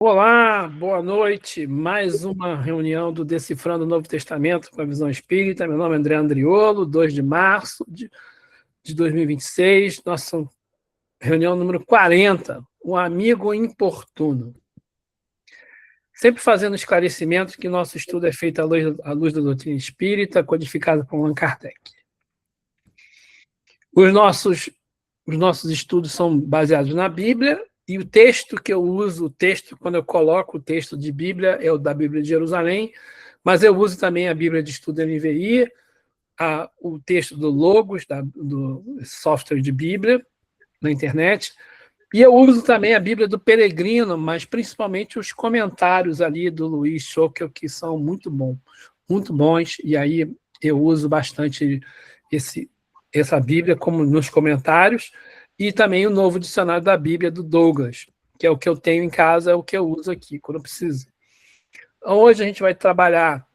Olá, boa noite. Mais uma reunião do Decifrando o Novo Testamento com a Visão Espírita. Meu nome é André Andriolo, 2 de março de 2026, nossa reunião número 40, o amigo importuno. Sempre fazendo esclarecimento que nosso estudo é feito à luz da doutrina espírita, codificada por Allan Kardec. Os nossos estudos são baseados na Bíblia, e o texto que eu uso, quando eu coloco o texto de Bíblia, é o da Bíblia de Jerusalém, mas eu uso também a Bíblia de Estudo NVI, o texto do Logos, do software de Bíblia, na internet, e eu uso também a Bíblia do Peregrino, mas principalmente os comentários ali do Luiz Schockel, que são muito bons, e aí eu uso bastante essa Bíblia como nos comentários, e também o novo dicionário da Bíblia do Douglas, que é o que eu tenho em casa, é o que eu uso aqui, quando eu preciso. Hoje a gente vai trabalhar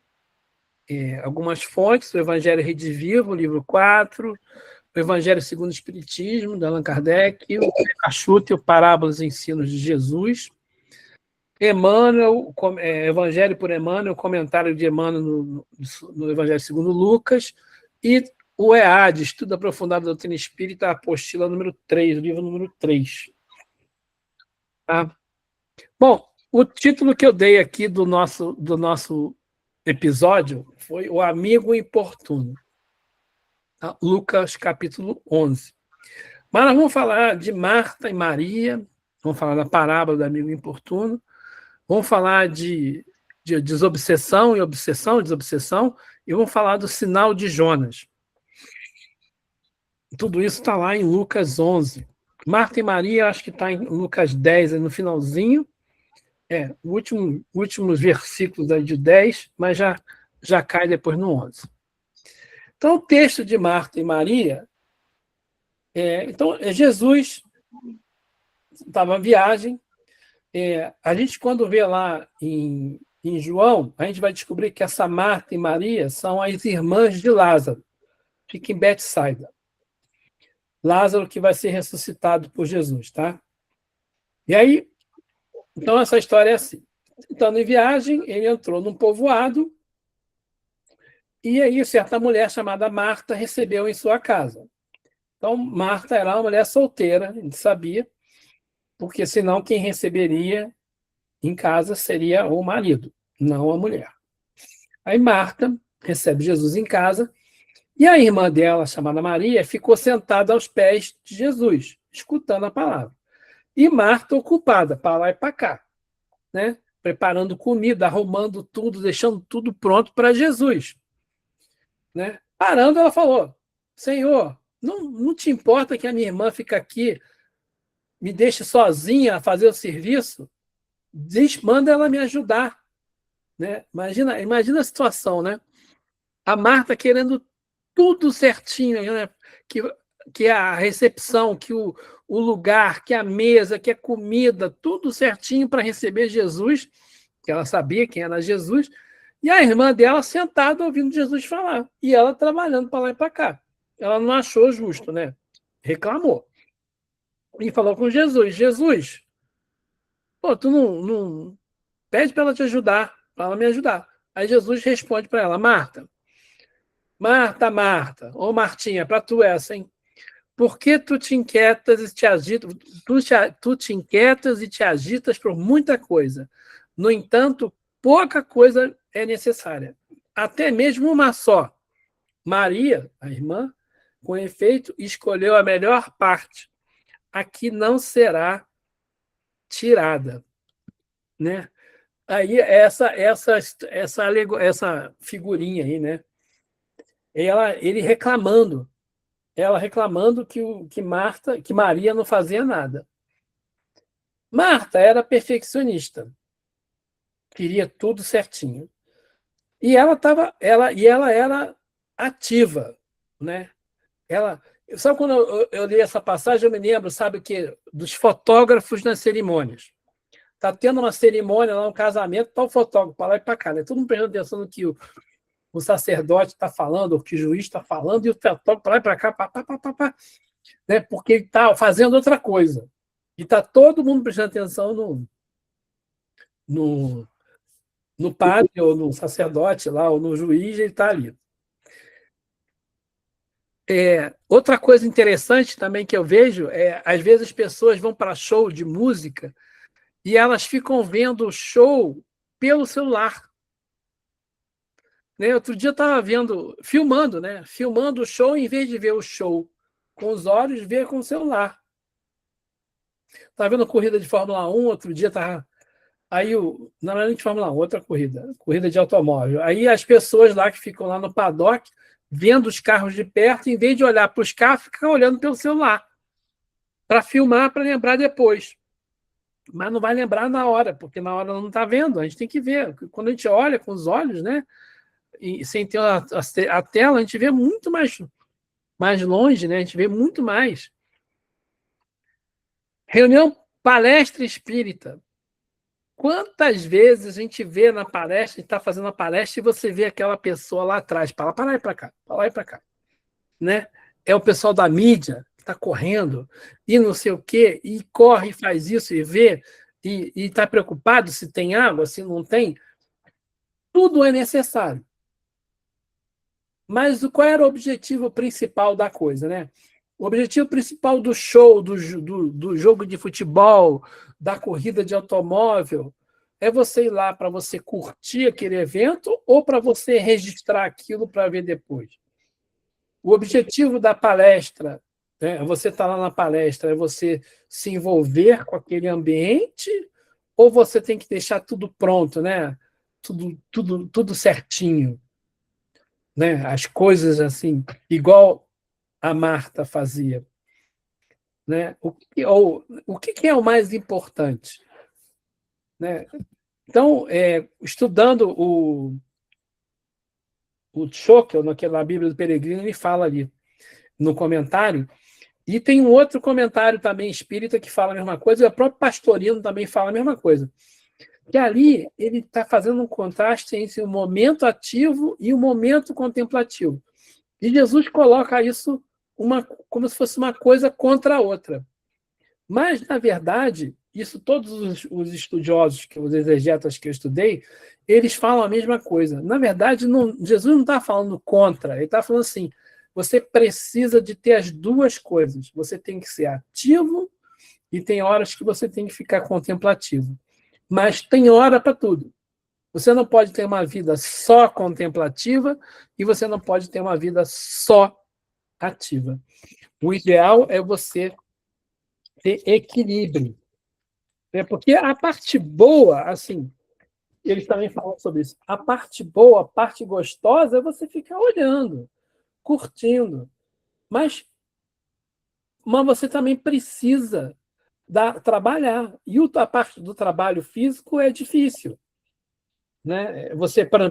algumas fontes, o Evangelho Redivivo, livro 4, o Evangelho segundo o Espiritismo, de Allan Kardec, o Cachuta e o Parábolas e Ensinos de Jesus, Emmanuel, Evangelho por Emmanuel, o comentário de Emmanuel no Evangelho segundo Lucas, e o EAD, Estudo Aprofundado da Doutrina Espírita, a apostila número 3, o livro número 3. Tá? Bom, o título que eu dei aqui do nosso episódio foi O Amigo Importuno. Tá? Lucas, capítulo 11. Mas nós vamos falar de Marta e Maria, vamos falar da parábola do amigo importuno, vamos falar de desobsessão e desobsessão, e vamos falar do sinal de Jonas. Tudo isso está lá em Lucas 11. Marta e Maria, acho que está em Lucas 10, no finalzinho. Últimos versículos de 10, mas já cai depois no 11. Então, o texto de Marta e Maria... Jesus estava em viagem. A gente, quando vê lá em João, a gente vai descobrir que essa Marta e Maria são as irmãs de Lázaro. Fica em Betsaida. Lázaro que vai ser ressuscitado por Jesus, tá? E aí, então essa história é assim. Estando em viagem, ele entrou num povoado e aí certa mulher chamada Marta recebeu em sua casa. Então, Marta era uma mulher solteira, ele sabia, porque senão quem receberia em casa seria o marido, não a mulher. Aí Marta recebe Jesus em casa e a irmã dela, chamada Maria, ficou sentada aos pés de Jesus, escutando a palavra. E Marta ocupada, para lá e para cá, né? Preparando comida, arrumando tudo, deixando tudo pronto para Jesus. Né? Parando, ela falou, Senhor, não te importa que a minha irmã fique aqui, me deixe sozinha a fazer o serviço? Manda ela me ajudar. Né? Imagina a situação, né? A Marta querendo tudo certinho, né? que a recepção, que o lugar, que a mesa, que a comida, tudo certinho para receber Jesus, que ela sabia quem era Jesus, e a irmã dela sentada ouvindo Jesus falar, e ela trabalhando para lá e para cá. Ela não achou justo, né? Reclamou. E falou com Jesus, Jesus, pô, tu não pede para ela te ajudar, para ela me ajudar. Aí Jesus responde para ela, Marta, ô Martinha, para tu essa, hein? Por que tu te inquietas e te agitas, tu te inquietas e te agitas por muita coisa? No entanto, pouca coisa é necessária. Até mesmo uma só. Maria, a irmã, com efeito, escolheu a melhor parte, a que não será tirada. Né? Aí, essa figurinha aí, né? Ele reclamando. Ela reclamando que Maria não fazia nada. Marta era perfeccionista, queria tudo certinho. E ela era ativa, né? Sabe quando eu li essa passagem, eu me lembro, sabe que dos fotógrafos nas cerimônias. Tá tendo uma cerimônia lá, um casamento, tá o fotógrafo para lá e para cá, né? Todo mundo prestando atenção no que o sacerdote está falando, o que o juiz está falando, e o fotógrafo para lá e para cá, pá, né? Porque ele está fazendo outra coisa. E está todo mundo prestando atenção no padre, ou no sacerdote lá, ou no juiz, ele está ali. Outra coisa interessante também que eu vejo às vezes as pessoas vão para show de música e elas ficam vendo o show pelo celular. Né? Outro dia eu estava filmando, né? Filmando o show, em vez de ver o show com os olhos, ver com o celular. Estava vendo corrida de Fórmula 1, outro dia estava. Aí não era nem de Fórmula 1, outra corrida de automóvel. Aí as pessoas lá que ficam lá no paddock, vendo os carros de perto, em vez de olhar para os carros, ficam olhando pelo celular para filmar, para lembrar depois. Mas não vai lembrar na hora, porque na hora não está vendo, a gente tem que ver. Quando a gente olha com os olhos, né, e sem ter a tela, a gente vê muito mais longe, né, a gente vê muito mais. Reunião palestra espírita. Quantas vezes a gente vê na palestra, a gente está fazendo a palestra e você vê aquela pessoa lá atrás, para lá e para cá, para lá e para cá. Né? É o pessoal da mídia que está correndo e não sei o quê, e corre e faz isso e vê, e está preocupado se tem água, se não tem. Tudo é necessário. Mas qual era o objetivo principal da coisa? Né? O objetivo principal do show, do jogo de futebol, da corrida de automóvel, é você ir lá para você curtir aquele evento ou para você registrar aquilo para ver depois? O objetivo da palestra, né, você estar lá na palestra, é você se envolver com aquele ambiente ou você tem que deixar tudo pronto, né? Tudo certinho, né? As coisas assim, igual a Marta fazia. Né? O que é o mais importante? Né? Então, estudando o Schockel, na Bíblia do Peregrino, ele fala ali no comentário, e tem um outro comentário também espírita que fala a mesma coisa, e o próprio Pastorino também fala a mesma coisa. Que ali ele está fazendo um contraste entre o momento ativo e o momento contemplativo. E Jesus coloca isso como se fosse uma coisa contra a outra. Mas, na verdade, isso todos os estudiosos, os exegetas que eu estudei, eles falam a mesma coisa. Na verdade, Jesus não está falando contra, ele está falando assim, você precisa de ter as duas coisas. Você tem que ser ativo e tem horas que você tem que ficar contemplativo. Mas tem hora para tudo. Você não pode ter uma vida só contemplativa e você não pode ter uma vida só ativa. O ideal é você ter equilíbrio. Porque a parte boa, assim, eles também falam sobre isso, a parte boa, a parte gostosa é você ficar olhando, curtindo. Mas você também precisa trabalhar. E a parte do trabalho físico é difícil. Né?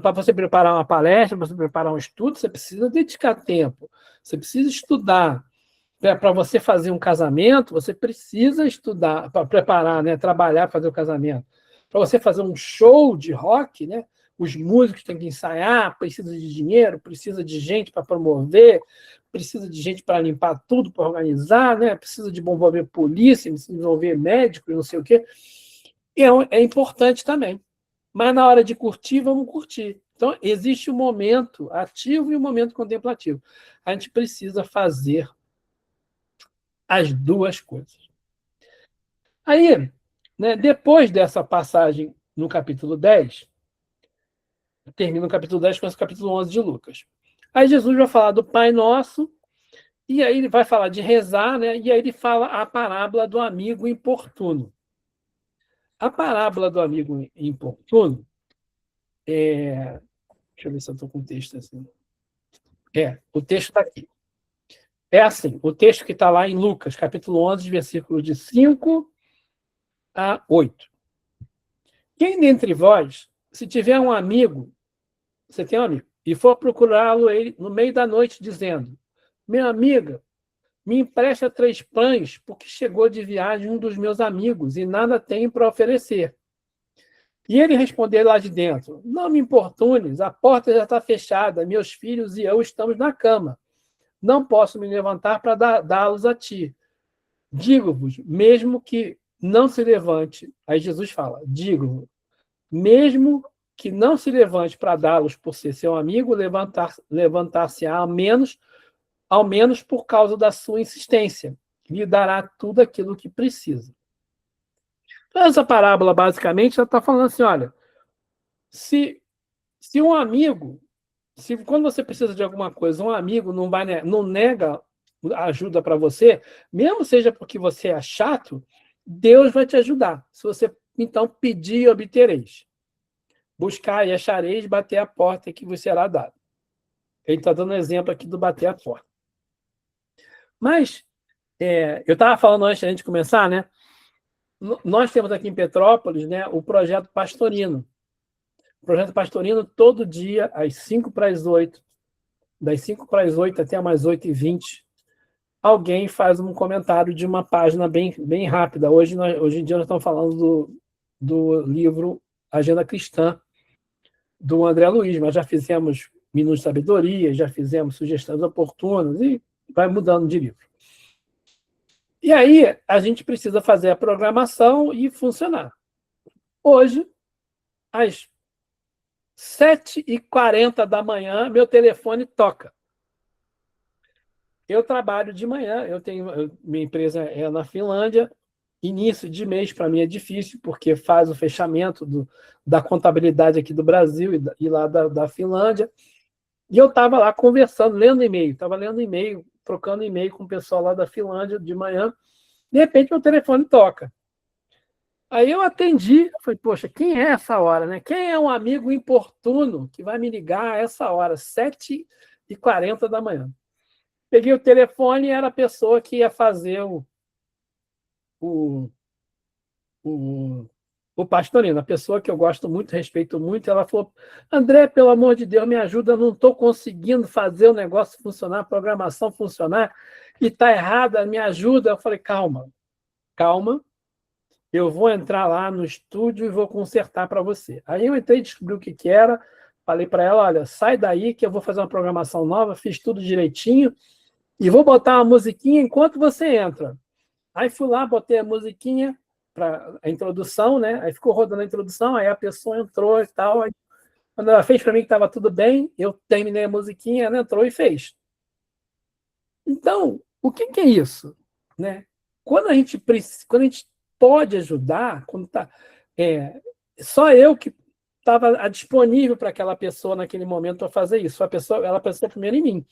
Para você preparar uma palestra, para você preparar um estudo, você precisa dedicar tempo, você precisa estudar. Para você fazer um casamento, você precisa estudar, para preparar, né? Trabalhar, fazer o casamento. Para você fazer um show de rock, né? Os músicos têm que ensaiar, precisa de dinheiro, precisa de gente para promover, precisa de gente para limpar tudo, para organizar, né? Precisa de envolver polícia, precisa de envolver médico, não sei o quê. E é importante também. Mas na hora de curtir, vamos curtir. Então, existe o momento ativo e o momento contemplativo. A gente precisa fazer as duas coisas. Aí, né, depois dessa passagem no capítulo 10, termina o capítulo 10 com esse capítulo 11 de Lucas. Aí Jesus vai falar do Pai Nosso, e aí ele vai falar de rezar, né, e aí ele fala a parábola do amigo importuno. A parábola do amigo importuno, deixa eu ver se eu estou com o texto assim. O texto está aqui. É assim, o texto que está lá em Lucas, capítulo 11, versículos de 5 a 8. Quem dentre vós, se tiver um amigo, você tem um amigo, e for procurá-lo ele no meio da noite, dizendo: Minha amiga, me empresta 3 pães, porque chegou de viagem um dos meus amigos e nada tenho para oferecer. E ele responder lá de dentro: Não me importunes, a porta já está fechada, meus filhos e eu estamos na cama. Não posso me levantar para dá-los a ti. Digo-vos, mesmo que não se levante, aí Jesus fala, digo-vos, mesmo que não se levante para dá-los por ser seu amigo, levantar-se ao menos por causa da sua insistência. Lhe dará tudo aquilo que precisa. Então, essa parábola, basicamente, ela está falando assim, olha, se um amigo, quando você precisa de alguma coisa, um amigo não nega ajuda para você, mesmo seja porque você é chato, Deus vai te ajudar. Se você, então, pedir, obtereis. Buscar e achareis, bater a porta que vos será dado. Ele está dando exemplo aqui do bater a porta. Mas, eu estava falando antes da gente começar, né? Nós temos aqui em Petrópolis, né, o Projeto Pastorino. O Projeto Pastorino, todo dia, às 5 para as 8, das 5 para as 8 até umas 8h20, alguém faz um comentário de uma página bem, bem rápida. Hoje em dia nós estamos falando do livro Agenda Cristã, do André Luiz, mas já fizemos Minutos de Sabedoria, já fizemos Sugestões Oportunas, e vai mudando de livro. E aí a gente precisa fazer a programação e funcionar. Hoje, às 7h40 da manhã, meu telefone toca. Eu trabalho de manhã, minha empresa é na Finlândia, início de mês para mim é difícil, porque faz o fechamento da contabilidade aqui do Brasil e lá da Finlândia, e eu estava lá conversando, lendo e-mail, trocando e-mail com o pessoal lá da Finlândia de manhã, de repente meu telefone toca. Aí eu atendi, falei, poxa, quem é essa hora, né? Quem é um amigo importuno que vai me ligar a essa hora, 7h40 da manhã? Peguei o telefone e era a pessoa que ia fazer o Pastorino, a pessoa que eu gosto muito, respeito muito. Ela falou, André, pelo amor de Deus, me ajuda, eu não estou conseguindo fazer o negócio funcionar, a programação funcionar, e está errada, me ajuda. Eu falei, calma, eu vou entrar lá no estúdio e vou consertar para você. Aí eu entrei, descobri o que era, falei para ela, olha, sai daí que eu vou fazer uma programação nova, fiz tudo direitinho, e vou botar uma musiquinha enquanto você entra. Aí fui lá, botei a musiquinha para a introdução, né? Aí ficou rodando a introdução, aí a pessoa entrou e tal. Aí, quando ela fez para mim que estava tudo bem, eu terminei a musiquinha, ela entrou e fez. Então, o que é isso? Né? Quando a gente pode ajudar, só eu que estava disponível para aquela pessoa naquele momento para fazer isso. Ela pensou primeiro em mim.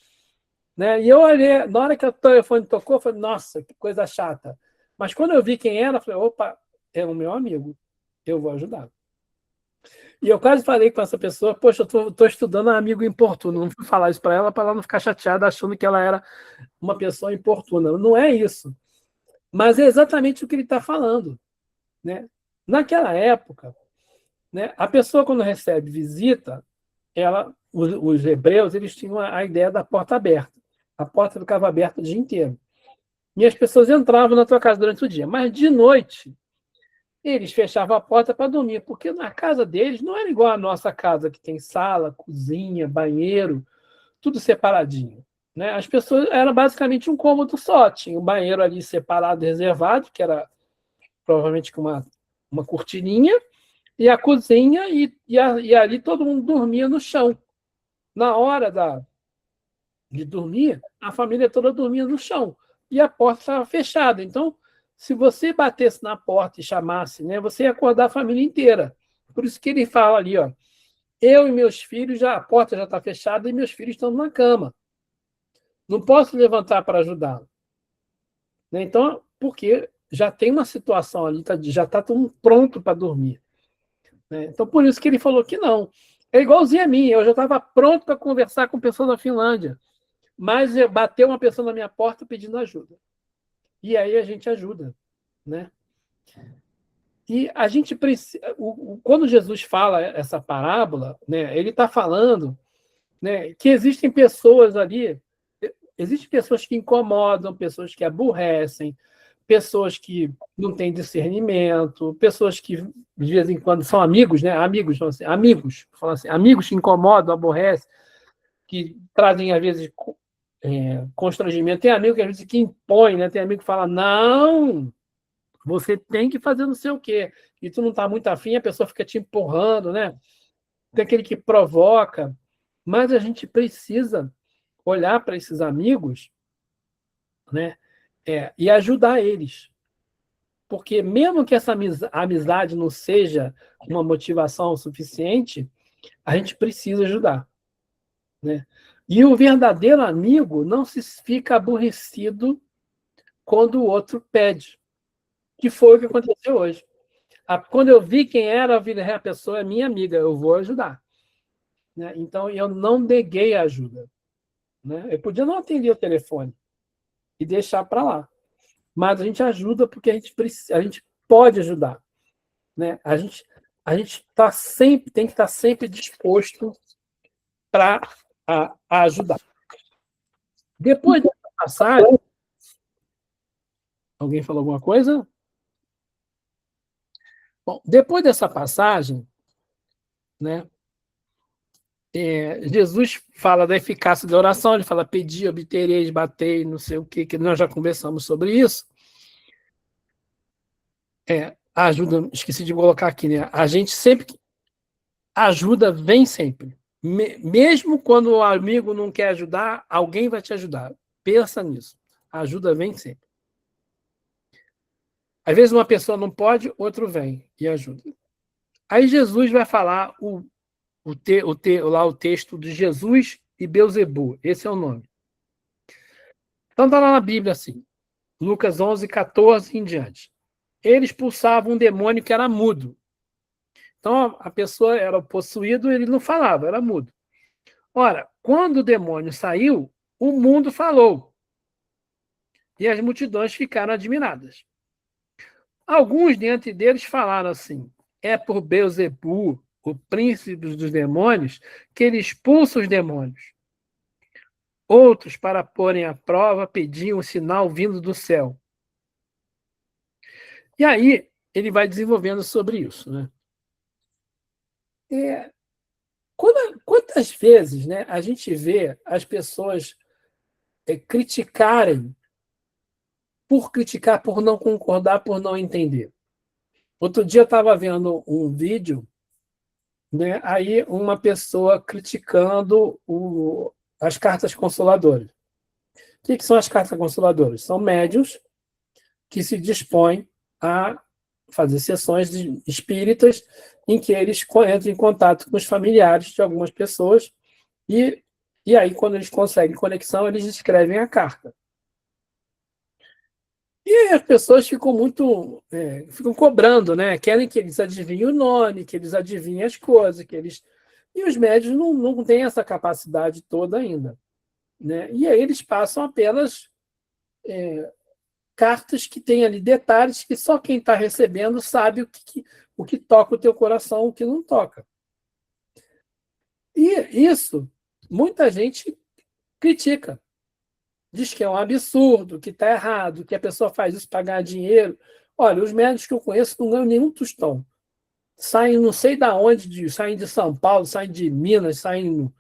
Né? E eu olhei, na hora que o telefone tocou, eu falei, nossa, que coisa chata. Mas quando eu vi quem era, eu falei, opa, é o meu amigo, eu vou ajudar. E eu quase falei com essa pessoa, poxa, eu estou estudando amigo importuno, não fui falar isso para ela não ficar chateada achando que ela era uma pessoa importuna. Não é isso. Mas é exatamente o que ele está falando. Né? Naquela época, né, a pessoa, quando recebe visita, os hebreus eles tinham a ideia da porta aberta. A porta ficava aberta o dia inteiro. E as pessoas entravam na tua casa durante o dia. Mas, de noite, eles fechavam a porta para dormir, porque na casa deles não era igual à nossa casa, que tem sala, cozinha, banheiro, tudo separadinho. Né? As pessoas, era basicamente um cômodo só. Tinha um banheiro ali separado, reservado, que era provavelmente com uma cortininha, e a cozinha, e ali todo mundo dormia no chão. Na hora de dormir, a família toda dormia no chão. E a porta estava fechada. Então, se você batesse na porta e chamasse, né, você ia acordar a família inteira. Por isso que ele fala ali, ó, eu e meus filhos, a porta já está fechada e meus filhos estão na cama. Não posso levantar para ajudá-lo. Né? Então, porque já tem uma situação ali, já está tudo pronto para dormir. Né? Então, por isso que ele falou que não. É igualzinho a mim, eu já estava pronto para conversar com pessoas da Finlândia. Mas bateu uma pessoa na minha porta pedindo ajuda. E aí a gente ajuda. Né? E a gente precisa. Quando Jesus fala essa parábola, né, ele está falando, né, que existem pessoas ali, existem pessoas que incomodam, pessoas que aborrecem, pessoas que não têm discernimento, pessoas que de vez em quando são amigos, né? Amigos, falam assim, amigos que incomodam, aborrecem, que trazem às vezes constrangimento. Tem amigo que às vezes que impõe, né? Tem amigo que fala, não, você tem que fazer não sei o quê. e tu não está muito afim, a pessoa fica te empurrando, né? Tem aquele que provoca, mas a gente precisa olhar para esses amigos, né? E ajudar eles. Porque mesmo que essa amizade não seja uma motivação suficiente, a gente precisa ajudar, né? E o verdadeiro amigo não se fica aborrecido quando o outro pede, que foi o que aconteceu hoje. Quando eu vi quem era, eu vi a pessoa é minha amiga, eu vou ajudar, né? Então, eu não neguei a ajuda, né? Eu podia não atender o telefone e deixar para lá, mas a gente ajuda porque a gente pode ajudar, né? A gente tem que estar sempre disposto para ajudar. Depois dessa passagem, alguém falou alguma coisa? Bom, depois dessa passagem, né, Jesus fala da eficácia da oração, ele fala pedir, obtereis, batei, não sei o que nós já conversamos sobre isso. Ajuda, esqueci de colocar aqui, né? A gente sempre ajuda, vem sempre. Mesmo quando o amigo não quer ajudar, alguém vai te ajudar. Pensa nisso. A ajuda vem sempre. Às vezes uma pessoa não pode, outro vem e ajuda. Aí Jesus vai falar lá o texto de Jesus e Beelzebul. Esse é o nome. Então está lá na Bíblia assim, Lucas 11, 14 em diante. Ele expulsava um demônio que era mudo. Então a pessoa era possuído, ele não falava, era mudo. Ora, quando o demônio saiu, o mundo falou. E as multidões ficaram admiradas. Alguns dentre deles falaram assim: é por Beelzebul, o príncipe dos demônios, que ele expulsa os demônios. Outros, para porem à prova, pediam um sinal vindo do céu. E aí ele vai desenvolvendo sobre isso, né? Quantas vezes, né, a gente vê as pessoas criticarem por criticar, por não concordar, por não entender? Outro dia eu estava vendo um vídeo, né, aí uma pessoa criticando as cartas consoladoras. O que são as cartas consoladoras? São médiuns que se dispõem a fazer sessões espíritas em que eles entram em contato com os familiares de algumas pessoas e aí, quando eles conseguem conexão, eles escrevem a carta. E as pessoas ficam cobrando, né? Querem que eles adivinhem o nome, que eles adivinhem as coisas, e os médios não têm essa capacidade toda ainda, né? E aí eles passam apenas cartas que têm ali detalhes que só quem está recebendo sabe o que toca o teu coração, o que não toca. E isso, muita gente critica. Diz que é um absurdo, que está errado, que a pessoa faz isso para ganhar dinheiro. Olha, os médicos que eu conheço não ganham nenhum tostão. Saem não sei de onde, saem de São Paulo, saem de Minas, saem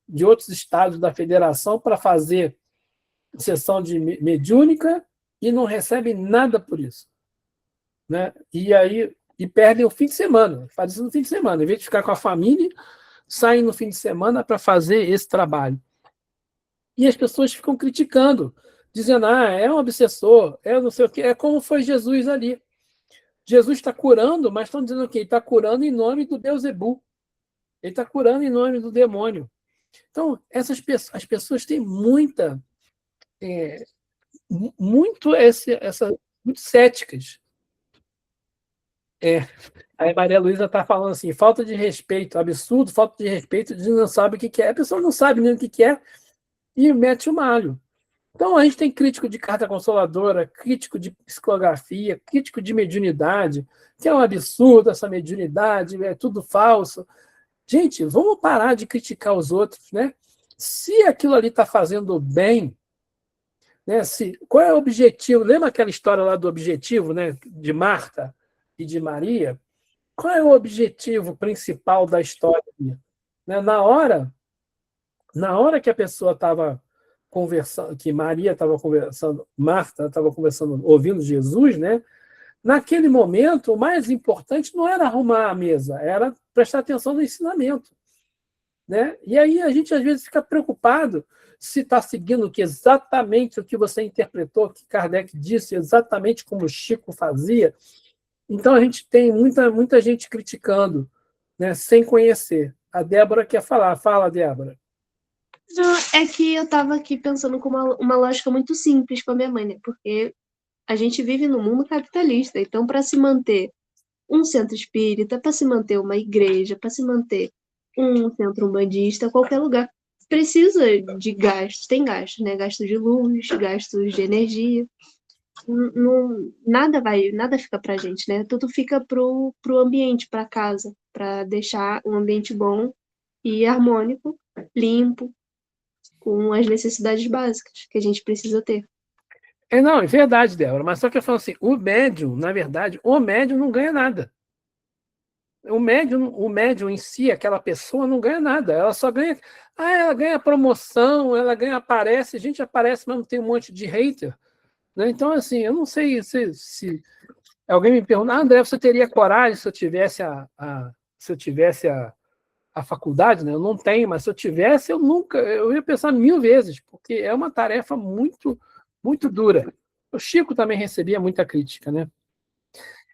de outros estados da federação para fazer sessão de mediúnica e não recebem nada por isso, né? E perdem o fim de semana, fazem isso no fim de semana. Em vez de ficar com a família, saem no fim de semana para fazer esse trabalho. E as pessoas ficam criticando, dizendo, é um obsessor, é não sei o quê. É como foi Jesus ali. Jesus está curando, mas estão dizendo o quê? Ele está curando em nome do Beelzebul. Ele está curando em nome do demônio. Então, as pessoas têm muito céticas. Aí Maria Luísa está falando assim, falta de respeito, absurdo, falta de respeito, não sabe o que é. A pessoa não sabe nem o que é e mete o malho. Então, a gente tem crítico de carta consoladora, crítico de psicografia, crítico de mediunidade, que é um absurdo essa mediunidade, é tudo falso. Gente, vamos parar de criticar os outros, né? Se aquilo ali está fazendo bem, né? Qual é o objetivo? Lembra aquela história lá do objetivo, né? De Marta e de Maria? Qual é o objetivo principal da história? Né? Na hora que a pessoa estava conversando, que Maria estava conversando, Marta estava conversando, ouvindo Jesus, né? naquele momento, o mais importante não era arrumar a mesa, era prestar atenção no ensinamento. Né? E aí a gente, às vezes, fica preocupado se está seguindo exatamente o que você interpretou, que Kardec disse, exatamente como o Chico fazia. Então, a gente tem muita gente criticando, né, sem conhecer. A Débora quer falar. Fala, Débora. Não, é que eu estava aqui pensando com uma lógica muito simples com a minha mãe, né? Porque a gente vive no mundo capitalista, então para se manter um centro espírita, para se manter uma igreja, para se manter um centro umbandista, qualquer lugar precisa de gastos, tem gastos, né? Gastos de luz, gastos de energia. Não, nada fica pra gente, né? Tudo fica pro ambiente, pra casa, para deixar um ambiente bom e harmônico, limpo, com as necessidades básicas que a gente precisa ter. Não, é verdade, Débora, mas só que eu falo assim, o médium, na verdade, o médium não ganha nada. O médium em si, aquela pessoa, não ganha nada. Ela só ganha. Ela ganha promoção, ela ganha, aparece, a gente aparece, mas não tem um monte de hater. Né? Então, assim, eu não sei se alguém me pergunta, André, você teria coragem se eu tivesse se eu tivesse a faculdade, né? Eu não tenho, mas se eu tivesse, eu ia pensar 1000 vezes, porque é uma tarefa muito dura. O Chico também recebia muita crítica, né?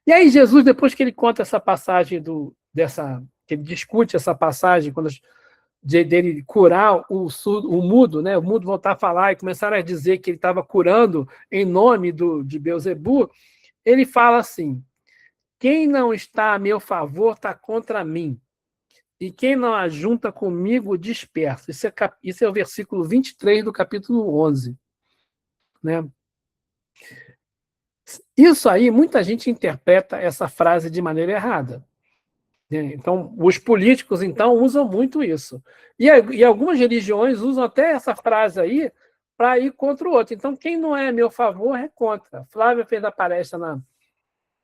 E aí Jesus, depois que ele conta essa passagem que ele discute essa passagem dele curar o mudo, né? O mudo voltar a falar e começaram a dizer que ele estava curando em nome de Beelzebu, ele fala assim: quem não está a meu favor está contra mim. E quem não ajunta comigo, dispersa. Isso é o versículo 23 do capítulo 11. Né? Isso aí, muita gente interpreta essa frase de maneira errada. Né? Então, os políticos, então, usam muito isso. E algumas religiões usam até essa frase aí para ir contra o outro. Então, quem não é a meu favor é contra. Flávia fez a palestra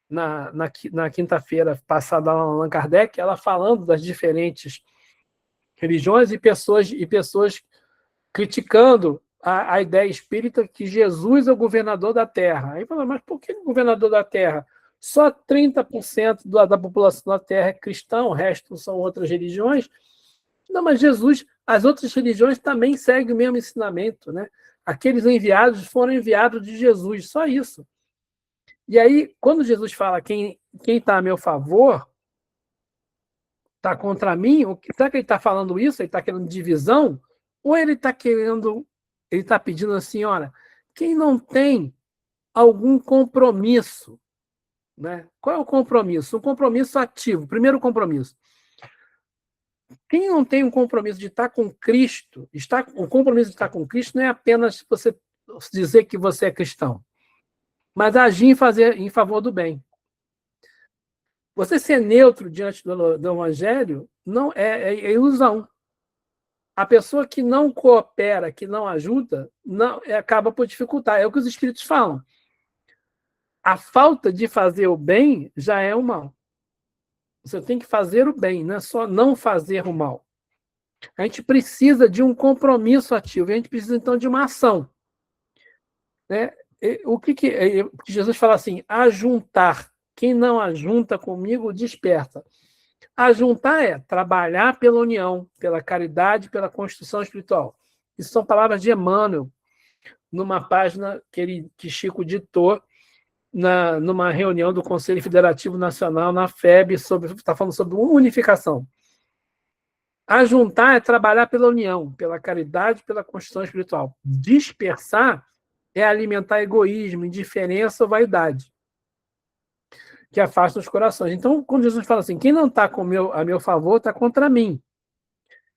na quinta-feira passada lá no Allan Kardec, ela falando das diferentes religiões e pessoas criticando a ideia espírita que Jesus é o governador da Terra. Aí fala, mas por que o governador da Terra? Só 30% da população da Terra é cristã, o resto são outras religiões. Não, mas Jesus, as outras religiões também seguem o mesmo ensinamento, né? Aqueles enviados foram enviados de Jesus, só isso. E aí, quando Jesus fala quem está a meu favor, está contra mim, será que ele está falando isso? Ele está querendo divisão? Ou ele está pedindo assim, olha, quem não tem algum compromisso, né? Qual é o compromisso? Um compromisso ativo. Primeiro compromisso. Quem não tem um compromisso de estar com Cristo, o compromisso de estar com Cristo não é apenas você dizer que você é cristão, mas agir em favor do bem. Você ser neutro diante do Evangelho não é ilusão. A pessoa que não coopera, que não ajuda, acaba por dificultar. É o que os espíritos falam. A falta de fazer o bem já é o mal. Você tem que fazer o bem, não é só não fazer o mal. A gente precisa de um compromisso ativo, a gente precisa, então, de uma ação. Né? O que Jesus fala assim, ajuntar. Quem não ajunta comigo, dispersa. Ajuntar é trabalhar pela união, pela caridade, pela construção espiritual. Isso são palavras de Emmanuel, numa página que Chico ditou numa reunião do Conselho Federativo Nacional, na FEB, está falando sobre unificação. Ajuntar é trabalhar pela união, pela caridade, pela construção espiritual. Dispersar é alimentar egoísmo, indiferença ou vaidade, que afasta os corações. Então, quando Jesus fala assim, quem não está a meu favor está contra mim.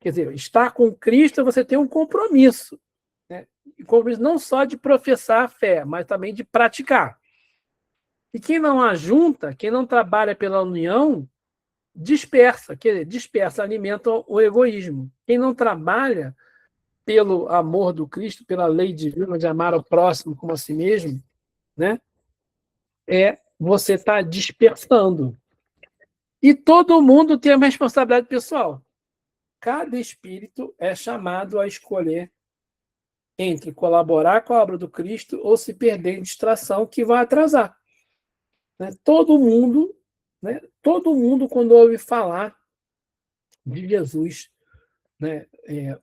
Quer dizer, estar com Cristo, você tem um compromisso. Né? E compromisso não só de professar a fé, mas também de praticar. E quem não ajunta, quem não trabalha pela união, dispersa. Quer dizer, dispersa, alimenta o egoísmo. Quem não trabalha pelo amor do Cristo, pela lei divina de amar ao próximo como a si mesmo, né? Você está dispersando. E todo mundo tem uma responsabilidade pessoal. Cada espírito é chamado a escolher entre colaborar com a obra do Cristo ou se perder em distração que vai atrasar. né? Todo mundo, né? Todo mundo, quando ouve falar de Jesus, né?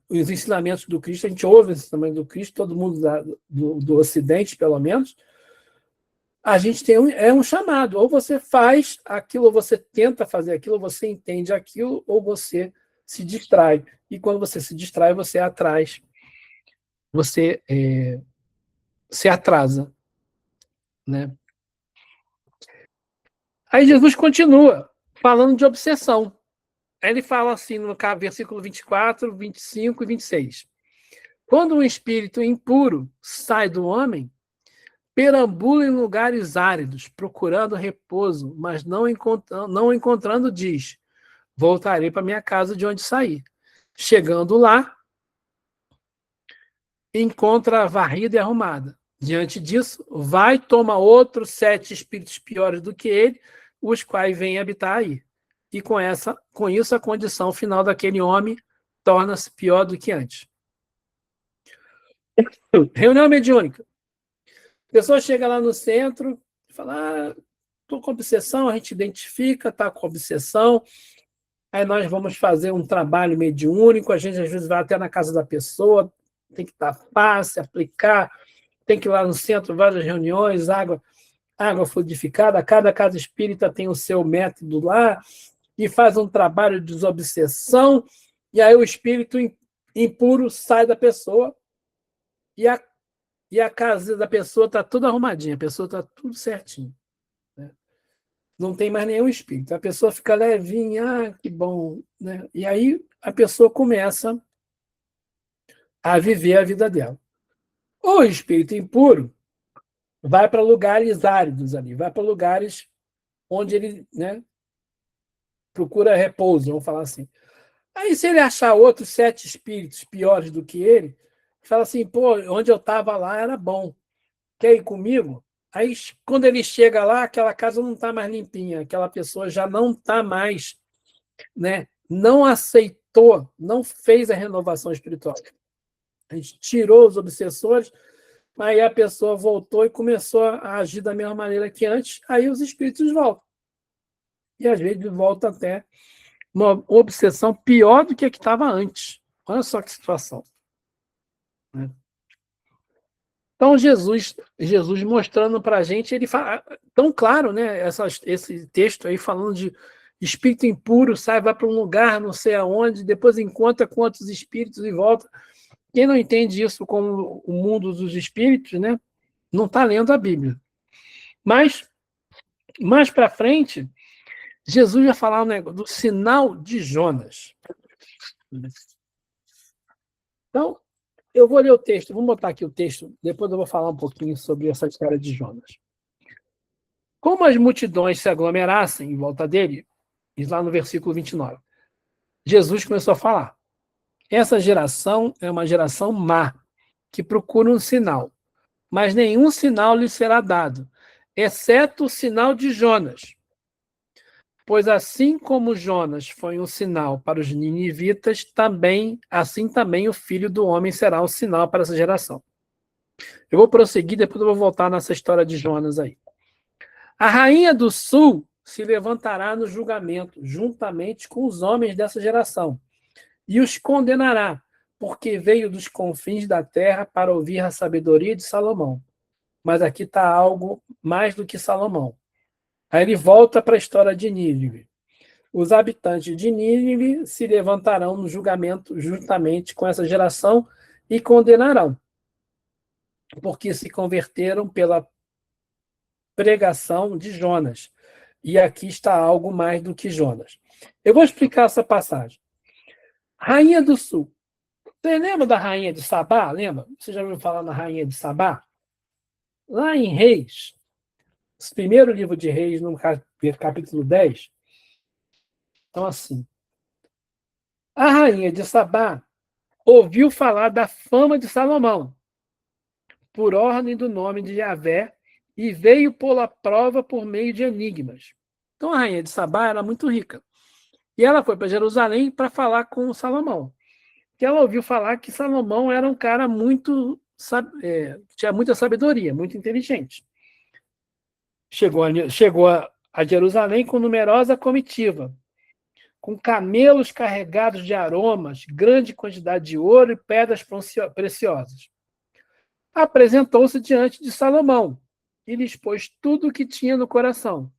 Os ensinamentos do Cristo, a gente ouve os ensinamentos do Cristo, todo mundo do Ocidente, pelo menos, a gente tem um chamado. Ou você faz aquilo, ou você tenta fazer aquilo, ou você entende aquilo, ou você se distrai. E quando você se distrai, você atrás, você se atrasa, né? Aí Jesus continua falando de obsessão. Aí ele fala assim no versículo 24, 25 e 26. Quando um espírito impuro sai do homem, perambula em lugares áridos, procurando repouso, mas não encontrando, diz: voltarei para minha casa de onde saí. Chegando lá, encontra varrida e arrumada. Diante disso, vai, toma outros 7 espíritos piores do que ele, os quais vêm habitar aí. E com isso, a condição final daquele homem torna-se pior do que antes. Reunião mediúnica. A pessoa chega lá no centro e fala: estou com obsessão, a gente identifica, está com obsessão, aí nós vamos fazer um trabalho mediúnico, a gente às vezes vai até na casa da pessoa, tem que tapar, se aplicar, tem que ir lá no centro, várias reuniões, água fluidificada, cada casa espírita tem o seu método lá, e faz um trabalho de desobsessão, e aí o espírito impuro sai da pessoa, e a casa da pessoa está tudo arrumadinha, a pessoa está tudo certinho. Né? Não tem mais nenhum espírito. A pessoa fica levinha, que bom. Né? E aí a pessoa começa a viver a vida dela. O espírito impuro vai para lugares áridos ali, vai para lugares onde ele, né, procura repouso, vamos falar assim. Aí, se ele achar outros 7 espíritos piores do que ele, fala assim: pô, onde eu estava lá era bom, quer ir comigo? Aí, quando ele chega lá, aquela casa não está mais limpinha, aquela pessoa já não está mais, né, não aceitou, não fez a renovação espiritual. A gente tirou os obsessores, aí a pessoa voltou e começou a agir da mesma maneira que antes, aí os espíritos voltam. E às vezes volta até uma obsessão pior do que a que estava antes. Olha só que situação. Né? Então, Jesus mostrando para a gente, ele fala tão claro, né? Esse texto aí falando de espírito impuro, sai, vai para um lugar, não sei aonde, depois encontra com outros espíritos e volta. Quem não entende isso como o mundo dos espíritos, né? Não está lendo a Bíblia. Mas, mais para frente, Jesus vai falar do sinal de Jonas. Então, eu vou ler o texto, vamos botar aqui o texto, depois eu vou falar um pouquinho sobre essa história de Jonas. Como as multidões se aglomerassem em volta dele, diz lá no versículo 29, Jesus começou a falar: essa geração é uma geração má, que procura um sinal, mas nenhum sinal lhe será dado, exceto o sinal de Jonas. Pois assim como Jonas foi um sinal para os ninivitas, assim também o Filho do Homem será um sinal para essa geração. Eu vou prosseguir, depois eu vou voltar nessa história de Jonas aí. A rainha do sul se levantará no julgamento, juntamente com os homens dessa geração, e os condenará, porque veio dos confins da terra para ouvir a sabedoria de Salomão. Mas aqui está algo mais do que Salomão. Aí ele volta para a história de Nínive. Os habitantes de Nínive se levantarão no julgamento juntamente com essa geração e condenarão, porque se converteram pela pregação de Jonas. E aqui está algo mais do que Jonas. Eu vou explicar essa passagem. Rainha do Sul. Você lembra da rainha de Sabá? Lembra? Você já ouviu falar na rainha de Sabá? Lá em Reis, o primeiro livro de Reis, no capítulo 10, então assim, a rainha de Sabá ouviu falar da fama de Salomão, por ordem do nome de Yahvé, e veio pô-la à prova por meio de enigmas. Então a rainha de Sabá era muito rica. E ela foi para Jerusalém para falar com Salomão. Que ela ouviu falar que Salomão era um cara muito, tinha muita sabedoria, muito inteligente. chegou a Jerusalém com numerosa comitiva, com camelos carregados de aromas, grande quantidade de ouro e pedras preciosas. Apresentou-se diante de Salomão e lhe expôs tudo o que tinha no coração.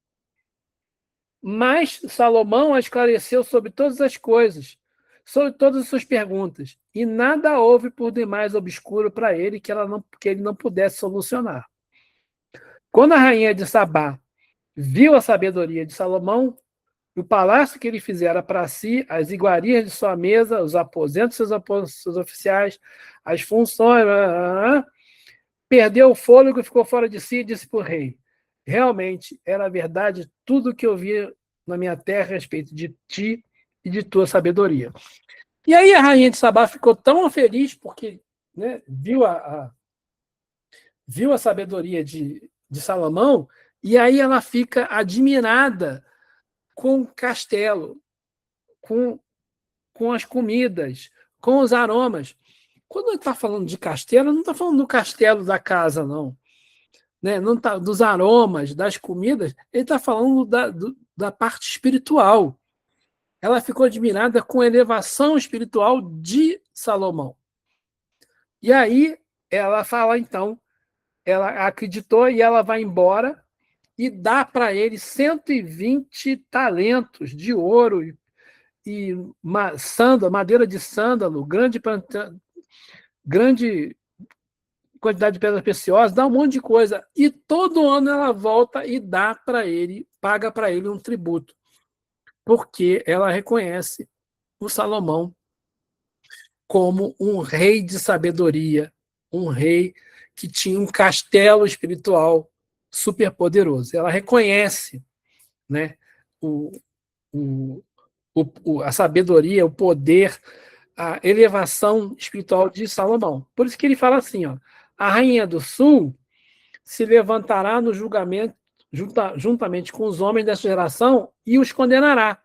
Mas Salomão a esclareceu sobre todas as coisas, sobre todas as suas perguntas, e nada houve por demais obscuro para ele que ele não pudesse solucionar. Quando a rainha de Sabá viu a sabedoria de Salomão, o palácio que ele fizera para si, as iguarias de sua mesa, os aposentos de seus oficiais, as funções, perdeu o fôlego, ficou fora de si e disse para o rei: realmente era verdade tudo o que eu vi na minha terra a respeito de ti e de tua sabedoria. E aí a rainha de Sabá ficou tão feliz porque, né, viu a sabedoria de Salomão, e aí ela fica admirada com o castelo, com as comidas, com os aromas. Quando ele está falando de castelo, não está falando do castelo da casa, não. Né? Não tá, dos aromas, das comidas, ele está falando da parte espiritual. Ela ficou admirada com a elevação espiritual de Salomão. E aí ela fala, então, ela acreditou e ela vai embora e dá para ele 120 talentos de ouro e madeira de sândalo, grande quantidade de pedras preciosas, dá um monte de coisa. E todo ano ela volta e dá para ele, paga para ele um tributo, porque ela reconhece o Salomão como um rei de sabedoria, um rei que tinha um castelo espiritual superpoderoso. Ela reconhece, né, o, a sabedoria, o poder, a elevação espiritual de Salomão. Por isso que ele fala assim, ó, a rainha do sul se levantará no julgamento juntamente com os homens dessa geração e os condenará,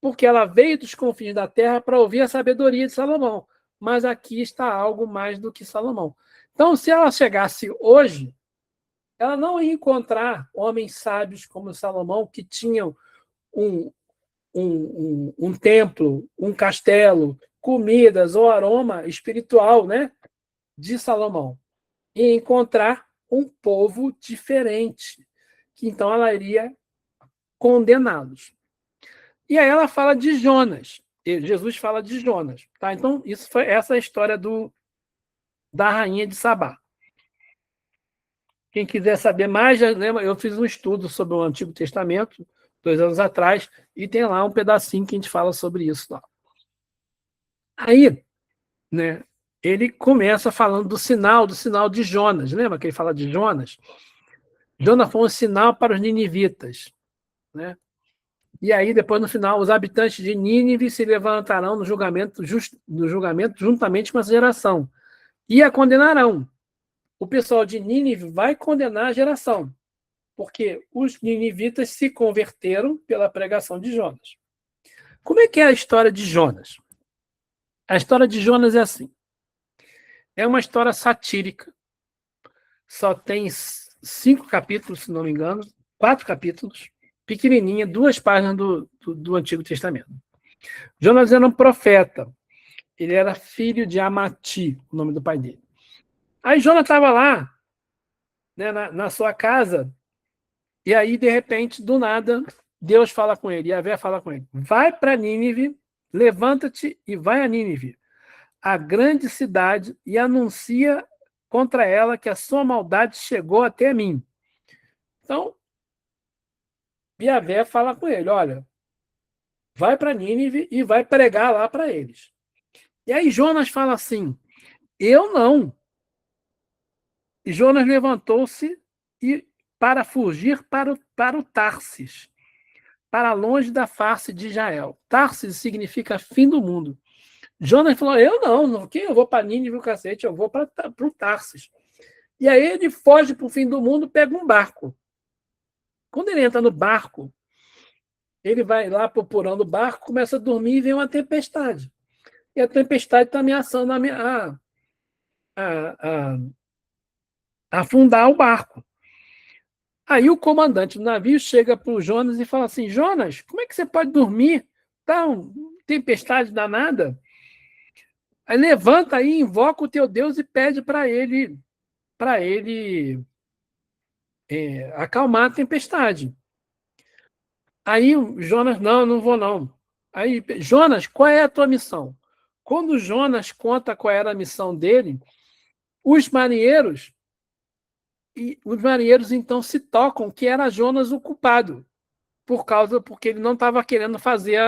porque ela veio dos confins da terra para ouvir a sabedoria de Salomão, mas aqui está algo mais do que Salomão. Então, se ela chegasse hoje, ela não ia encontrar homens sábios como Salomão, que tinham um templo, um castelo, comidas ou aroma espiritual, né, de Salomão. E encontrar um povo diferente, que então ela iria condená-los. E aí ela fala de Jonas. Jesus fala de Jonas. Tá? Então, essa é a história da rainha de Sabá. Quem quiser saber mais, já lembra, eu fiz um estudo sobre o Antigo Testamento, 2 anos atrás, e tem lá um pedacinho que a gente fala sobre isso. Lá. Aí, né, ele começa falando do sinal de Jonas. Lembra que ele fala de Jonas? Jonas foi um sinal para os ninivitas. Né? E aí, depois, no final, os habitantes de Nínive se levantarão no julgamento juntamente com essa geração e a condenarão. O pessoal de Nínive vai condenar a geração, porque os ninivitas se converteram pela pregação de Jonas. Como é que é a história de Jonas? A história de Jonas é assim. É uma história satírica. Só tem 5 capítulos, se não me engano, 4 capítulos, pequenininha, 2 páginas do Antigo Testamento. Jonas era um profeta. Ele era filho de Amati, o nome do pai dele. Aí Jonas estava lá, né, na sua casa, e aí, de repente, do nada, Deus fala com ele, Yahvé fala com ele, vai para Nínive, levanta-te e vai a Nínive, a grande cidade, e anuncia contra ela que a sua maldade chegou até mim. Então, Yahvé fala com ele, olha, vai para Nínive e vai pregar lá para eles. E aí Jonas fala assim, eu não. E Jonas levantou-se e para fugir para o Tarsis, para longe da face de Israel. Tarsis significa fim do mundo. Jonas falou, eu não, que eu vou para Nínive, o cacete, eu vou para o Tarsis. E aí ele foge para o fim do mundo, pega um barco. Quando ele entra no barco, ele vai lá procurando o barco, começa a dormir e vem uma tempestade. E a tempestade está ameaçando afundar o barco. Aí o comandante do navio chega para o Jonas e fala assim: Jonas, como é que você pode dormir? Tá uma tempestade danada. Aí levanta aí, invoca o teu Deus e pede para ele acalmar a tempestade. Aí o Jonas, não, não vou não. Aí, Jonas, qual é a tua missão? Quando o Jonas conta qual era a missão dele, os marinheiros, os marinheiros então se tocam que era Jonas o culpado, porque ele não estava querendo fazer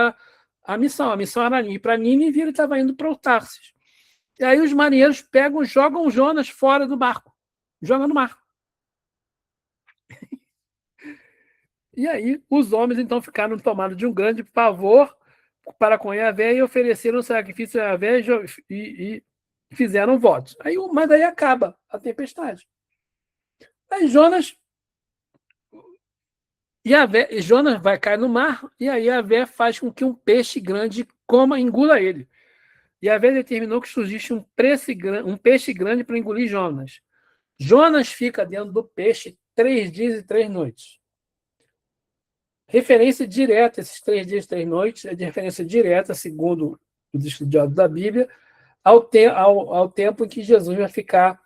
a missão. A missão era ir para Nínive e ele estava indo para o Tarsis. E aí os marinheiros pegam, jogam o Jonas fora do barco, jogam no mar. E aí os homens então ficaram tomados de um grande pavor para com Yahvé e ofereceram sacrifício a Yahvé e fizeram votos. Mas aí acaba a tempestade. Aí Jonas vai cair no mar e aí Yahvé faz com que um peixe grande engula ele. E Yahvé determinou que surgisse um peixe grande para engolir Jonas. Jonas fica dentro do peixe 3 dias e 3 noites. Referência direta, esses 3 dias e 3 noites, é de referência direta, segundo os estudiosos da Bíblia, ao tempo em que Jesus vai ficar,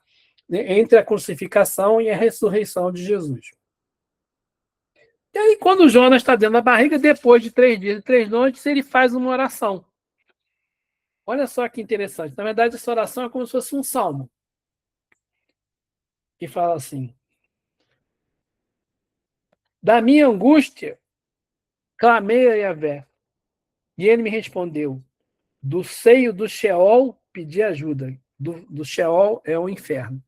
né, entre a crucificação e a ressurreição de Jesus. E aí, quando Jonas está dentro da barriga, depois de 3 dias e 3 noites, ele faz uma oração. Olha só que interessante. Na verdade, essa oração é como se fosse um salmo. Que fala assim: da minha angústia, clamei a Yahvé, e ele me respondeu. Do seio do Sheol pedi ajuda. Do Sheol é o inferno.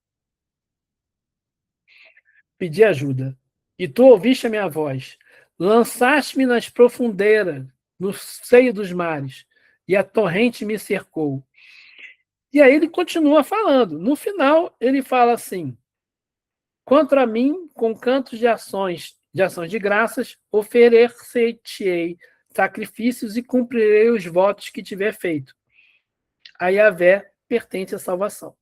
Pedi ajuda. E tu ouviste a minha voz. Lançaste-me nas profundezas, no seio dos mares, e a torrente me cercou. E aí ele continua falando. No final, ele fala assim: contra mim, com cantos ações de graças, oferecer-te-ei sacrifícios e cumprirei os votos que tiver feito. A Yahvé pertence à salvação.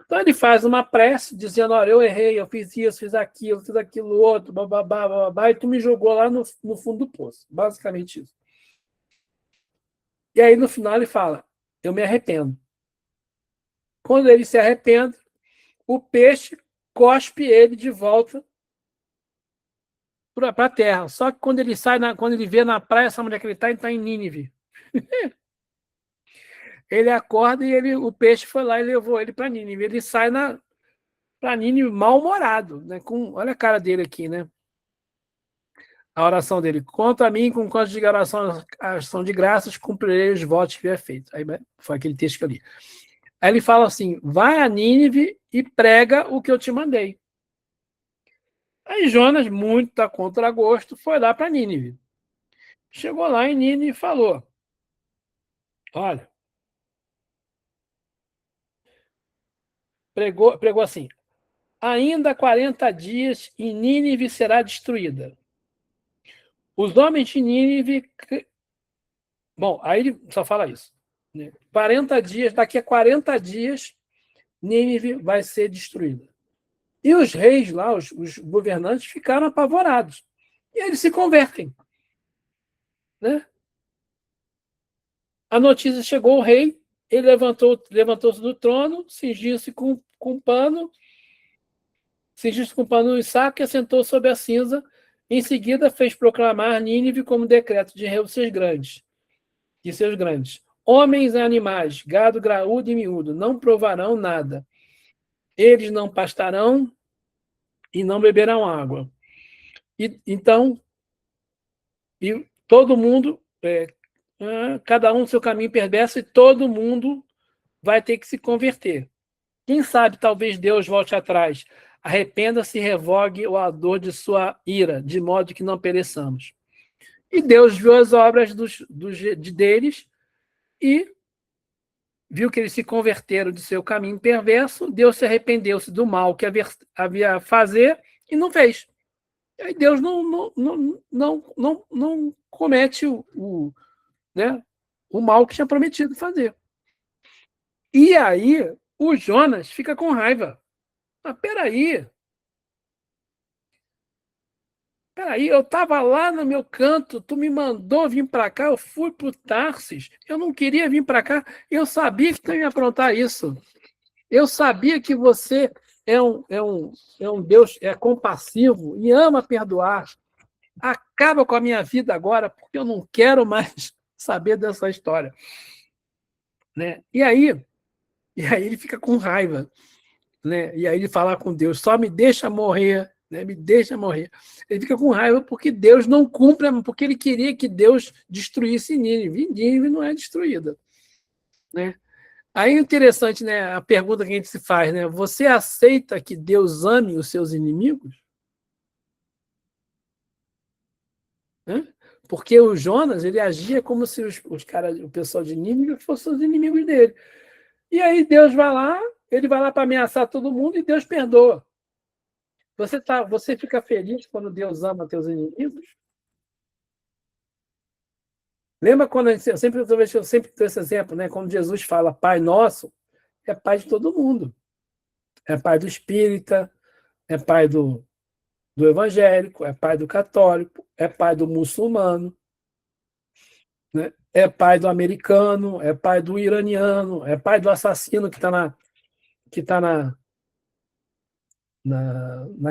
Então ele faz uma prece dizendo: olha, eu errei, eu fiz isso, fiz aquilo outro, bababá, bababá, e tu me jogou lá no fundo do poço. Basicamente isso. E aí no final ele fala: eu me arrependo. Quando ele se arrepende, o peixe cospe ele de volta para a terra. Só que quando ele quando ele vê na praia essa mulher que ele está em Nínive. Ele acorda e o peixe foi lá e levou ele para Nínive. Ele sai para Nínive mal-humorado, né? Olha a cara dele aqui, né? A oração dele: contra mim, com quanto de ação de graças, cumprirei os votos que é feito. Aí foi aquele texto que eu li. Aí ele fala assim: vai a Nínive e prega o que eu te mandei. Aí Jonas, muito a contragosto, foi lá para Nínive. Chegou lá em Nínive e falou: olha, pregou assim: ainda 40 dias e Nínive será destruída. Os homens de Nínive. Bom, aí ele só fala isso. Né? 40 dias, daqui a 40 dias, Nínive vai ser destruída. E os reis lá, os governantes, ficaram apavorados. E eles se convertem. Né? A notícia chegou ao rei, ele levantou-se do trono, cingiu-se com pano, cingiu-se com pano e saco e assentou sobre a cinza. Em seguida, fez proclamar Nínive como decreto de seus grandes. Homens e animais, gado graúdo e miúdo, não provarão nada. Eles não pastarão e não beberão água. Então, todo mundo, cada um no seu caminho perverso, e todo mundo vai ter que se converter. Quem sabe, talvez Deus volte atrás, arrependa-se e revogue o ardor de sua ira, de modo que não pereçamos. E Deus viu as obras deles e viu que eles se converteram de seu caminho perverso. Deus se arrependeu-se do mal que havia a fazer e não fez. E aí Deus não comete né, o mal que tinha prometido fazer. E aí o Jonas fica com raiva. Mas peraí, Peraí, eu estava lá no meu canto, tu me mandou vir para cá, eu fui para o Tarsis, eu não queria vir para cá, eu sabia que tu ia aprontar isso. Eu sabia que você é um Deus compassivo e ama perdoar. Acaba com a minha vida agora, porque eu não quero mais saber dessa história. Né? E aí ele fica com raiva. Né? E aí ele fala com Deus, só me deixa morrer, né? Me deixa morrer. Ele fica com raiva porque Deus não cumpre, porque ele queria que Deus destruísse Nínive. E Nínive não é destruída. Né? Aí é interessante, né, a pergunta que a gente se faz, né? Você aceita que Deus ame os seus inimigos? Né? Porque o Jonas, ele agia como se os caras, o pessoal de Nínive fossem os inimigos dele. E aí Deus vai lá, ele vai lá para ameaçar todo mundo e Deus perdoa. Você fica feliz quando Deus ama teus inimigos? Lembra quando eu sempre dou esse exemplo, né? Quando Jesus fala Pai Nosso, é Pai de todo mundo. É Pai do espírita, é Pai do evangélico, é Pai do católico, é Pai do muçulmano, né? É Pai do americano, é Pai do iraniano, é Pai do assassino que está na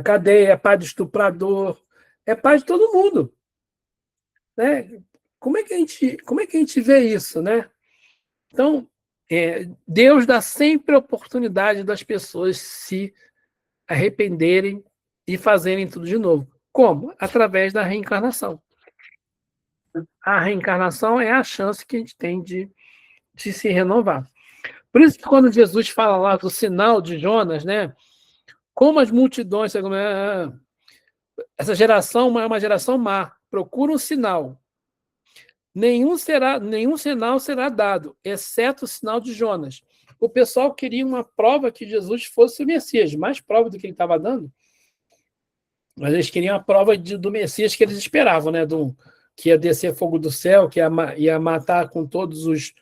cadeia, é Pai do estuprador, é Pai de todo mundo. Né? Como é que a gente vê isso, né? Então, Deus dá sempre a oportunidade das pessoas se arrependerem e fazerem tudo de novo. Como? Através da reencarnação. A reencarnação é a chance que a gente tem de se renovar. Por isso que quando Jesus fala lá do sinal de Jonas, né? Como as multidões, essa geração é uma geração má, procura um sinal. Nenhum sinal será dado, exceto o sinal de Jonas. O pessoal queria uma prova que Jesus fosse o Messias, mais prova do que ele estava dando. Mas eles queriam a prova do Messias que eles esperavam, né? Que ia descer fogo do céu, que ia matar com todos os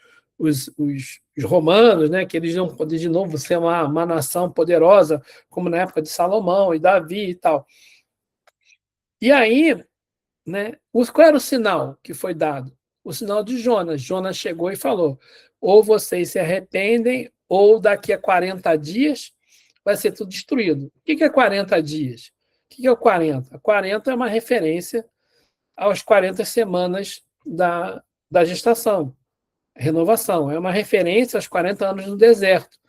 romanos, né? Que eles iam poder de novo ser uma nação poderosa, como na época de Salomão e Davi e tal. E aí, né? Qual era o sinal que foi dado? O sinal de Jonas. Jonas chegou e falou: ou vocês se arrependem, ou daqui a 40 dias vai ser tudo destruído. O que é 40 dias? O que é o 40? 40 é uma referência às 40 semanas da gestação, renovação. É uma referência aos 40 anos no deserto.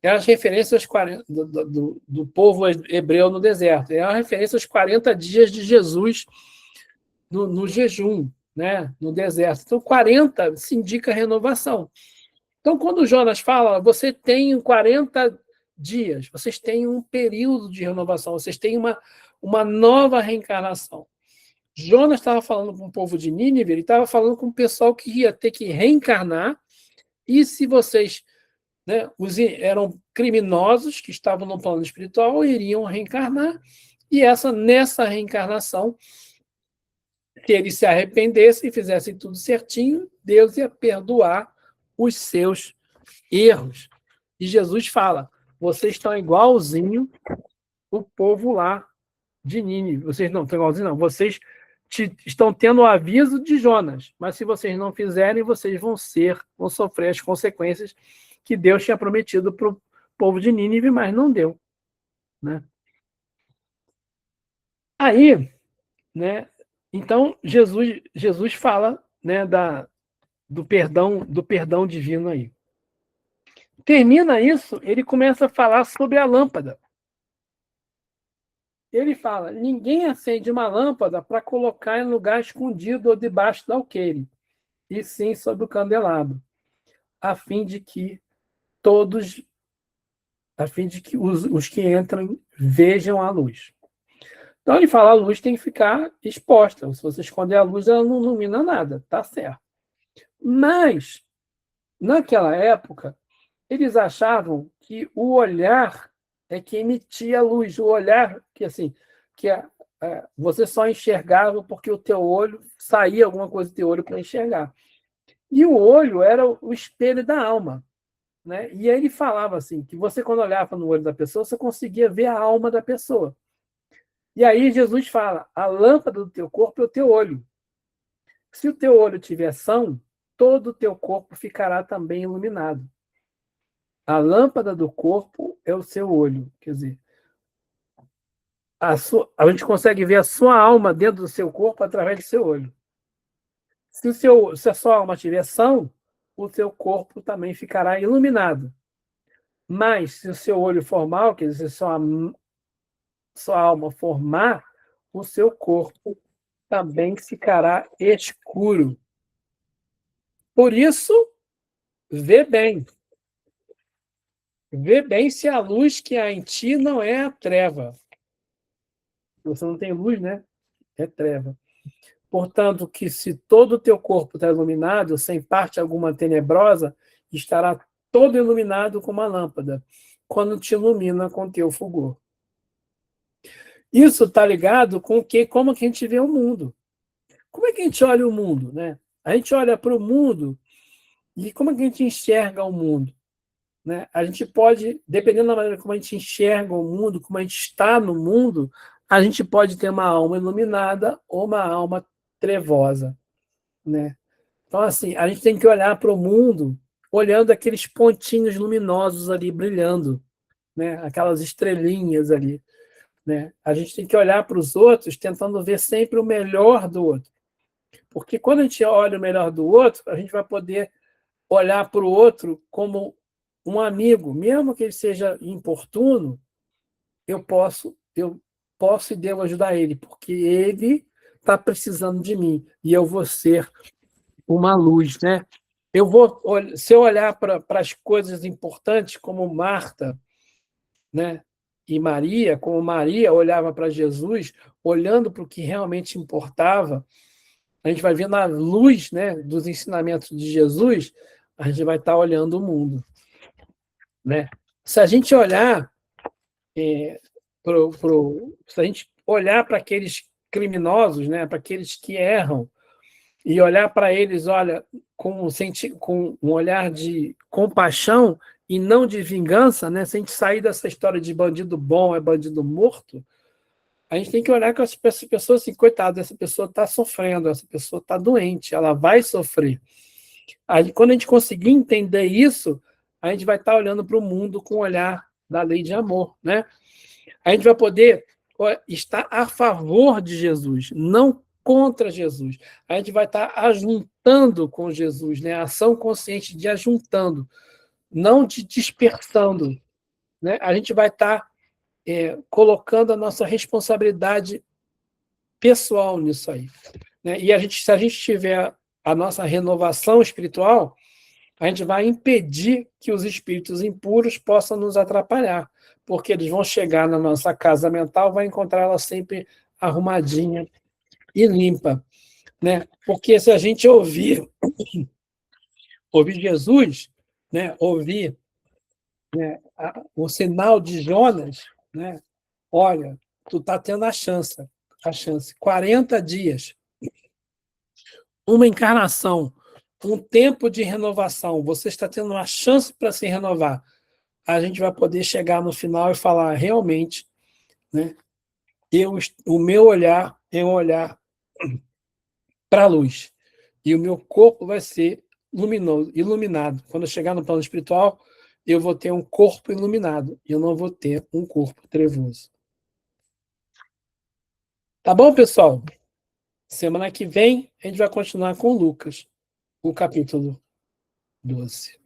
É uma referência aos 40, do povo hebreu no deserto. É uma referência aos 40 dias de Jesus no jejum, né, no deserto. Então, 40 se indica renovação. Então, quando o Jonas fala, você tem 40 dias, vocês têm um período de renovação, vocês têm uma nova reencarnação. Jonas estava falando com o povo de Nínive, ele estava falando com o pessoal que ia ter que reencarnar, e se vocês, né, eram criminosos que estavam no plano espiritual, iriam reencarnar, e nessa reencarnação, se eles se arrependessem e fizessem tudo certinho, Deus ia perdoar os seus erros. E Jesus fala: vocês estão igualzinho o povo lá de Nínive. Vocês não estão igualzinho, não. Vocês estão tendo o aviso de Jonas, mas se vocês não fizerem, vocês vão sofrer as consequências que Deus tinha prometido para o povo de Nínive, mas não deu. Né? Aí, né, então, Jesus fala, né, do perdão divino aí. Termina isso, ele começa a falar sobre a lâmpada. Ele fala: ninguém acende uma lâmpada para colocar em lugar escondido ou debaixo do alqueire, e sim sobre o candelabro, a fim de que os que entram vejam a luz. Então ele fala: a luz tem que ficar exposta. Se você esconder a luz, ela não ilumina nada, tá certo. Mas, naquela época, eles achavam que o olhar é que emitia a luz. O olhar, você só enxergava porque o teu olho, saía alguma coisa do teu olho para enxergar. E o olho era o espelho da alma. Né? E aí ele falava assim, que você, quando olhava no olho da pessoa, você conseguia ver a alma da pessoa. E aí Jesus fala, a lâmpada do teu corpo é o teu olho. Se o teu olho tiver são, todo o teu corpo ficará também iluminado. A lâmpada do corpo é o seu olho. Quer dizer, a gente consegue ver a sua alma dentro do seu corpo através do seu olho. Se a sua alma tiver são, o seu corpo também ficará iluminado. Mas se o seu olho for mal, quer dizer, se sua alma for má, o seu corpo também ficará escuro. Por isso, vê bem. Vê bem se a luz que há em ti não é a treva. Você não tem luz, né? É treva. Portanto, que se todo o teu corpo está iluminado, sem parte alguma tenebrosa, estará todo iluminado como uma lâmpada, quando te ilumina com teu fulgor. Isso está ligado com como que a gente vê o mundo. Como é que a gente olha o mundo, né? A gente olha para o mundo e como é que a gente enxerga o mundo, né? A gente pode, dependendo da maneira como a gente enxerga o mundo, como a gente está no mundo, a gente pode ter uma alma iluminada ou uma alma trevosa, né? Então, assim, a gente tem que olhar para o mundo olhando aqueles pontinhos luminosos ali brilhando, né? Aquelas estrelinhas ali, né? A gente tem que olhar para os outros tentando ver sempre o melhor do outro. Porque quando a gente olha o melhor do outro, a gente vai poder olhar para o outro como um amigo, mesmo que ele seja importuno, eu posso e devo ajudar ele, porque ele está precisando de mim e eu vou ser uma luz, né? Se eu olhar para as coisas importantes como Marta, né, e Maria, como Maria olhava para Jesus, olhando para o que realmente importava, a gente vai vendo a luz, né, dos ensinamentos de Jesus, a gente vai estar olhando o mundo, né? Se a gente olhar se a gente olhar para aqueles criminosos, né, para aqueles que erram, e olhar para eles, olha, com um olhar de compaixão e não de vingança, né? Se a gente sair dessa história de bandido bom é bandido morto, a gente tem que olhar com essa pessoa assim, coitada, essa pessoa está sofrendo, essa pessoa está doente, ela vai sofrer. Aí, quando a gente conseguir entender isso, a gente vai estar olhando para o mundo com o olhar da lei de amor, né? A gente vai poder estar a favor de Jesus, não contra Jesus. A gente vai estar ajuntando com Jesus, né? A ação consciente de ajuntando, não de dispersando, né? A gente vai estar colocando a nossa responsabilidade pessoal nisso aí, né? E se a gente tiver a nossa renovação espiritual, a gente vai impedir que os espíritos impuros possam nos atrapalhar, porque eles vão chegar na nossa casa mental, vai encontrar ela sempre arrumadinha e limpa, né? Porque se a gente ouvir Jesus, né? Ouvir, né? O sinal de Jonas, né? Olha, tu está tendo a chance, 40 dias, uma encarnação, um tempo de renovação, você está tendo uma chance para se renovar. A gente vai poder chegar no final e falar realmente, né? O meu olhar é um olhar para a luz e o meu corpo vai ser luminoso, iluminado. Quando eu chegar no plano espiritual, eu vou ter um corpo iluminado e eu não vou ter um corpo trevoso. Tá bom, pessoal? Semana que vem a gente vai continuar com Lucas, o capítulo 12.